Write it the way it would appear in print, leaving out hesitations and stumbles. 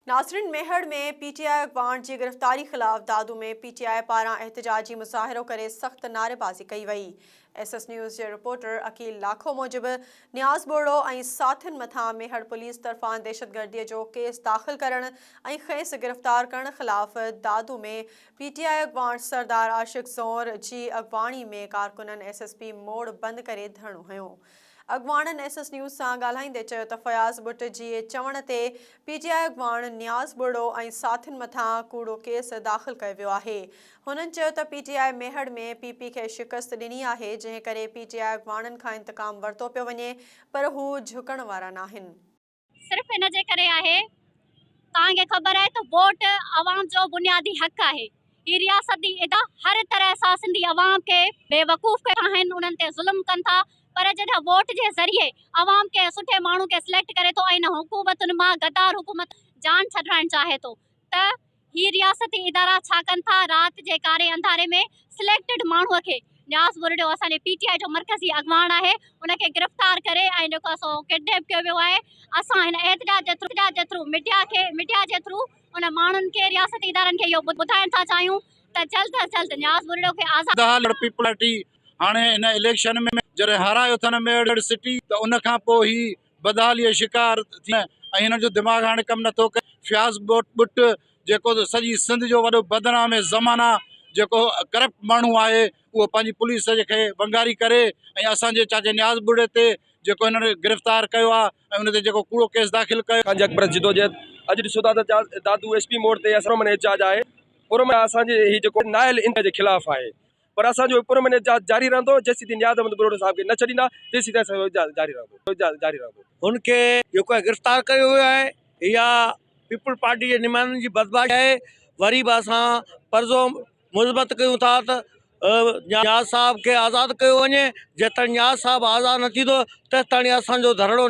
नासरिन मेहड़ में पीटीआई अगवान की गिरफ्तारी खिलाफ दादू में पीटीआई पारा एहतजाजी मुज़ाहिरो करे सख्त नारेबाज़ी कई वई। एसएस न्यूज़ के रिपोर्टर अकील लाखो मूजिब न्याज़ बोड़ो और साथिन मथा मेहड़ पुलिस तरफा दहशतगर्दी जो केस दाखिल करण और खेस गिरफ्तार करण खिलाफ दादू में पीटीआई अगवान सरदार आशिक ज़ोर की अगवानी में कारकुनन एसएसपी मोड़ बंद करे धरणो हयो। अगवानन एसएस न्यूज़ से ॻाल्हाईंदे चयो त फयाज़ बुट जी चवण ते पीटीआई अगवान न्याज़ बुड़ो और साथिन मथा कूड़ो केस दाखिल कयो वियो आहे। हुननि चयो त पीटीआई मेहड़ में पीपी के शिकस्त ॾिनी आहे, जंहिं करे पीटीआई अगवाननि खां इंतकाम वरितो पियो वञे, पर हू झुकण वारा नाहिनि। सिर्फ़ इन जे करे आहे, तव्हांखे ख़बर आहे त वोट अवाम जो बुनियादी हक़ आहे। ही रियासती इदारा हर तरह सां सिंधी अवाम के बेवकूफ़ कया आहिनि, उन्हनि ते ज़ुल्म कनि था, पर जॾहिं वोट जे ज़रिए अवाम के सुठे माण्हू के सिलेक्ट करे थो ऐं हुकूमतुनि मां गद्दार हुकूमत जान छॾाइण चाहे थो, त ही रियासती इदारा छा कनि था? राति जे कारे अंधारे में सिलेक्टेड माण्हूअ खे न्याज़ बुरड़ो असांजे पीटीआई जो मरकज़ी अगवान आहे, उनखे गिरफ़्तार करे ऐं जेको सो किडनैप कयो वियो आहे। असां हिन एहतजाज जे थ्रू मीडिया जे थ्रू उन माण्हुनि खे रियासती इदारनि खे इहो ॿुधाइण था चाहियूं त जल्द अज जल्द न्याज़ बुरड़ो खे आज़ादु पार्टी हाणे इन इलेक्शन में जॾहिं हारायो अथनि मेड़ सिटी त उन खां पोइ ही बदहालीअ शिकार थी ऐं हिन जो दिमाग़ हाणे कमु नथो करे। फयाज़ बुट जेको सॼी सिंध जो वॾो बदनाम ज़माना जेको करप्ट माण्हू आहे, उहो पंहिंजी पुलिस खे बंगारी करे ऐं असांजे चाचे न्याज़ बुड़े ते जेको हिननि गिरफ़्तार कयो आहे ऐं उन ते जेको कूड़ो केस दाख़िल कयो। जिदोजहद अॼु ॾिसो था त दादू एसपी मोड़ ते पुरअमन एहतजाज आहे। पुरअमन असांजे ही जेको नायल इन जे ख़िलाफ़ आहे, पर असांजो पुरअमन एहतजाज जारी रहंदो जेसीं ताईं न्याज़ बुरड़ो साहब खे न छॾींदा, तेसीं ताईं असांजो एहतजाज जारी रहंदो। उनखे जेको आहे गिरफ़्तार कयो वियो आहे, इहा पीपल पार्टी जे नुमाइंदनि जी बदमाशी आहे। वरी बि असां पर्ज़ो मुस्बत कयूं था त न्याज़ साहब खे आज़ादु कयो वञे। जेसिताईं न्याज़ साहब आज़ादु न थींदो तेसिताईं असांजो धरणो